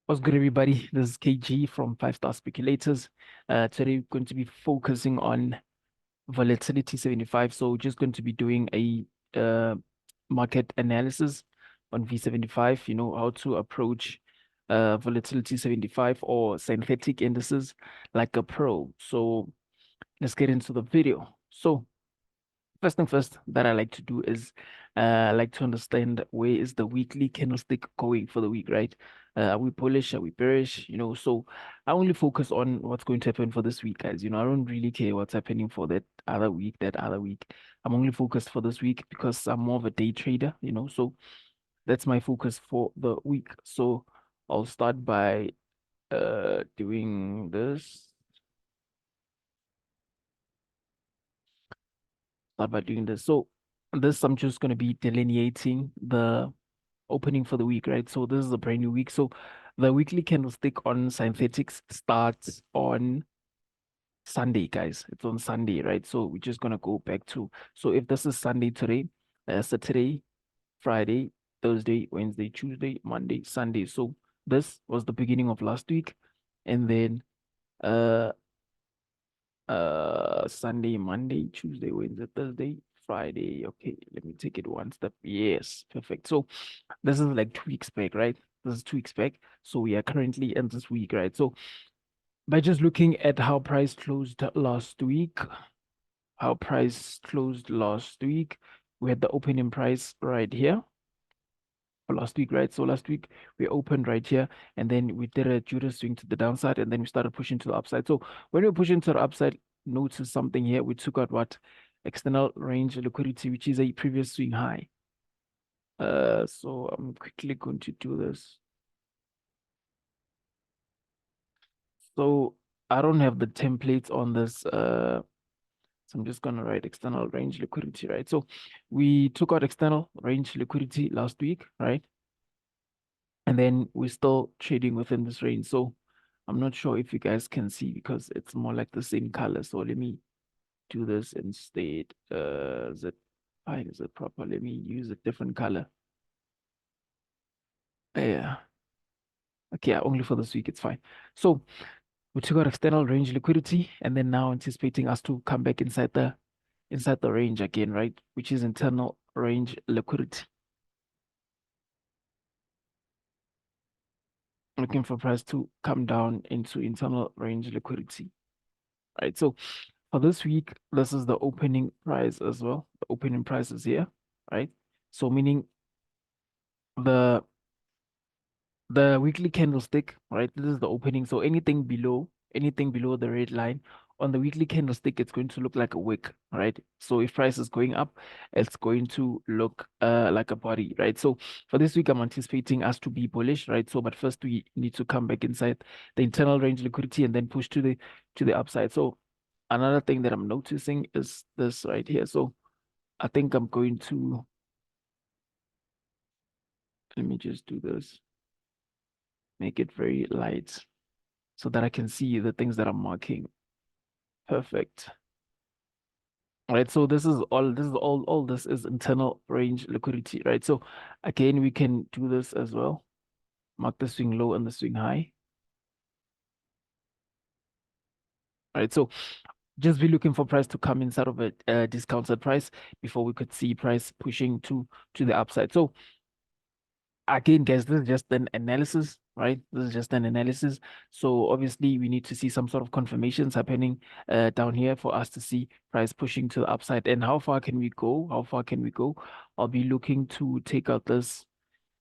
What's good, everybody? This is KG from Five Star Speculators. Today we're going to be focusing on Volatility 75. So just going to be doing a market analysis on V75, how to approach Volatility 75 or synthetic indices like a pro. So let's get into the video. So first thing first that I like to do is I like to understand where is the weekly candlestick going for the week, right? Are we bullish? Are we bearish? So I only focus on what's going to happen for this week, guys. I don't really care what's happening for that other week, that other week. I'm only focused for this week because I'm more of a day trader, so that's my focus for the week. So I'll start by doing this. Start by doing this. So this I'm just going to be delineating the opening for the week, right? So this is a brand new week. So the weekly candlestick on synthetics starts on Sunday, guys. It's on Sunday, right? So we're just gonna go back to, so if this is Sunday today, Saturday, Friday, Thursday, Wednesday, Tuesday, Monday, Sunday. So this was the beginning of last week, and then uh Sunday, Monday, Tuesday, Wednesday, Thursday, Friday. Okay, let me take it one step. Yes, perfect. So this is like 2 weeks back, right? This is 2 weeks back. So we are currently in this week, right? So by just looking at how price closed last week, we had the opening price right here for last week, right? So last week we opened right here, and then we did a Judas swing to the downside, and then we started pushing to the upside. So when we push into the upside, notice something here. We took out what? External range liquidity, which is a previous swing high. So I'm quickly going to do this. So I don't have the templates on this. So I'm just gonna write external range liquidity, right? So we took out external range liquidity last week, right? And then we're still trading within this range. So I'm not sure if you guys can see because it's more like the same color. So let me do this instead. Is it fine? Is it proper? Let me use a different color. Yeah. Okay, yeah, only for this week, it's fine. So we took out external range liquidity and then now anticipating us to come back inside the range again, right? Which is internal range liquidity. Looking for price to come down into internal range liquidity, right? So for this week, this is the opening price as well. The opening price is here, right? So meaning the the weekly candlestick, right? This is the opening. So anything below the red line on the weekly candlestick, it's going to look like a wick, right? So if price is going up, it's going to look like a body, right? So for this week, I'm anticipating us to be bullish, right? So but first we need to come back inside the internal range liquidity and then push to the upside. So another thing that I'm noticing is this right here. So I think I'm going to, let me just do this, make it very light so that I can see the things that I'm marking. Perfect. All right, so all this is internal range liquidity, right? So again, we can do this as well. Mark the swing low and the swing high. All right, so just be looking for price to come inside of a discounted price before we could see price pushing to the upside. So again, guys, this is just an analysis, right? This is just an analysis. So obviously we need to see some sort of confirmations happening down here for us to see price pushing to the upside. And how far can we go? How far can we go? I'll be looking to take out this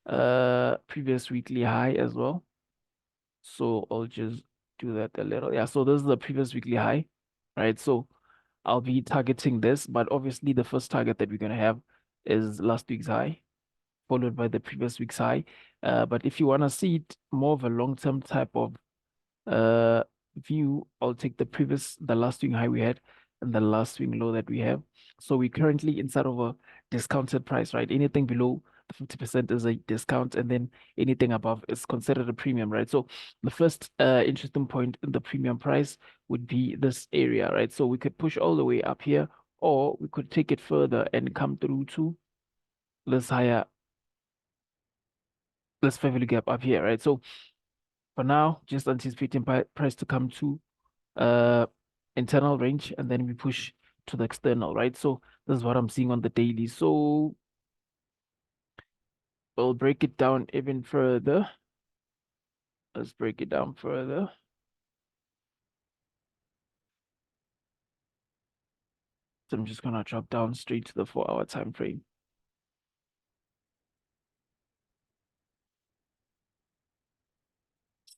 previous weekly high as well. So I'll just do that a little. Yeah, so this is the previous weekly high, right? So I'll be targeting this, but obviously the first target that we're gonna have is last week's high, followed by the previous week's high. But if you want to see it more of a long-term type of uh view, I'll take the last swing high we had and the last swing low that we have. So we're currently inside of a discounted price, right? Anything below the 50% is a discount, and then anything above is considered a premium, right? So the first interesting point in the premium price would be this area, right? So we could push all the way up here, or we could take it further and come through to this higher, this fair value gap up here, right? So For now, just anticipating price to come to uh internal range and then we push to the external, right? So this is what I'm seeing on the daily. So we'll break it down even further. Let's break it down further. So I'm just gonna drop down straight to the 4-hour time frame.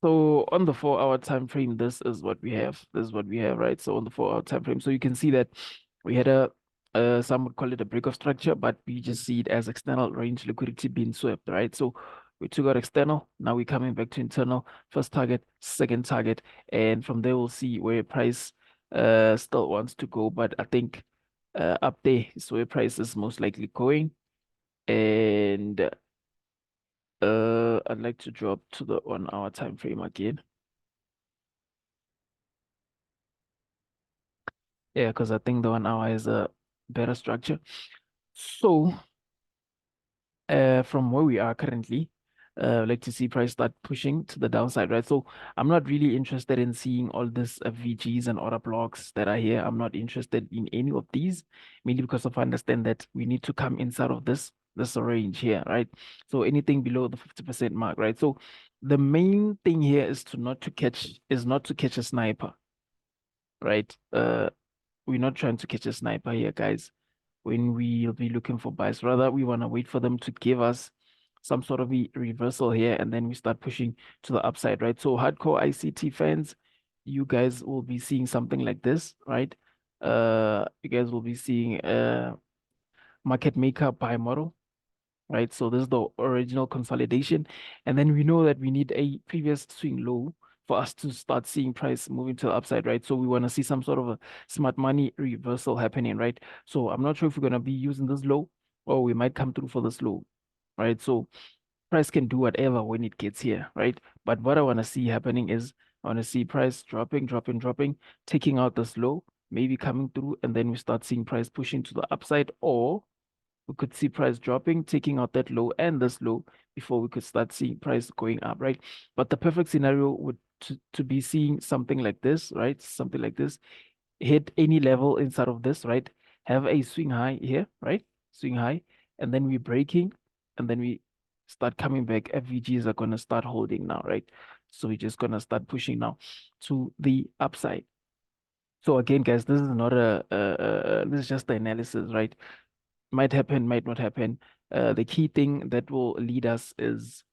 So on the 4-hour time frame, this is what we have. This is what we have, right? So on the 4-hour time frame, so you can see that we had some would call it a break of structure, but we just see it as external range liquidity being swept, right? So we took out external, now we're coming back to internal, first target, second target, and from there we'll see where price still wants to go, but I think up there is where price is most likely going. And I'd like to drop to the 1-hour time frame again. Yeah, because I think the 1 hour is a better structure. So, from where we are currently, I'd like to see price start pushing to the downside, right? So, I'm not really interested in seeing all this VGs and order blocks that are here. I'm not interested in any of these, mainly because of I understand that we need to come inside of this range here, right? So, anything below the 50% mark, right? So, the main thing here is not to catch a sniper, right? We're not trying to catch a sniper here, guys, when we'll be looking for buys. Rather, we want to wait for them to give us some sort of a reversal here, and then we start pushing to the upside, right? So hardcore ICT fans, you guys will be seeing something like this, right? You guys will be seeing market maker buy model, right? So this is the original consolidation. And then we know that we need a previous swing low for us to start seeing price moving to the upside, right? So we want to see some sort of a smart money reversal happening, right? So I'm not sure if we're going to be using this low or we might come through for this low, right? So price can do whatever when it gets here, right? But what I want to see happening is I want to see price dropping, dropping, dropping, taking out this low, maybe coming through, and then we start seeing price pushing to the upside, or we could see price dropping, taking out that low and this low before we could start seeing price going up, right? But the perfect scenario would to be seeing something like this, right? Something like this, hit any level inside of this, right? Have a swing high here, right? Swing high, and then we're breaking, and then we start coming back. FVGs are gonna start holding now, right? So we're just gonna start pushing now to the upside. So again, guys, this is not this is just the analysis, right? Might happen, might not happen. The key thing that will lead us is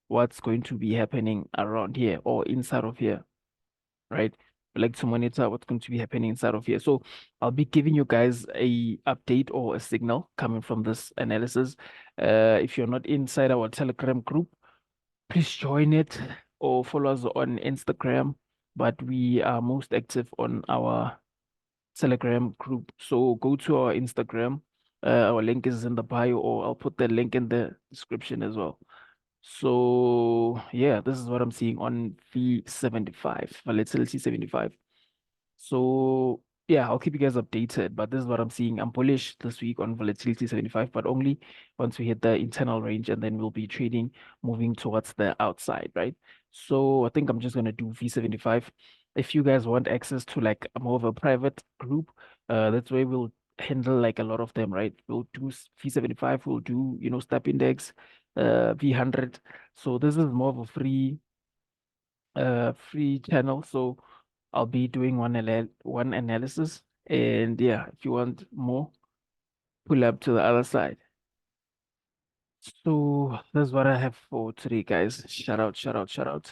what's going to be happening around here or inside of here, right? We like to monitor what's going to be happening inside of here. So I'll be giving you guys a update or a signal coming from this analysis. If you're not inside our Telegram group, please join it or follow us on Instagram. But we are most active on our Telegram group. So go to our Instagram. Our link is in the bio, or I'll put the link in the description as well. So yeah, this is what I'm seeing on V75, Volatility 75. So yeah, I'll keep you guys updated, but this is what I'm seeing. I'm bullish this week on Volatility 75, but only once we hit the internal range, and then we'll be trading moving towards the outside, right? So I think I'm just gonna do V75. If you guys want access to like a more of a private group, that's where we'll handle like a lot of them, right? We'll do V75, we'll do, step index, V100. So this is more of a free channel. So I'll be doing one analysis. And yeah, if you want more, pull up to the other side. So that's what I have for today, guys. Shout out, shout out, shout out.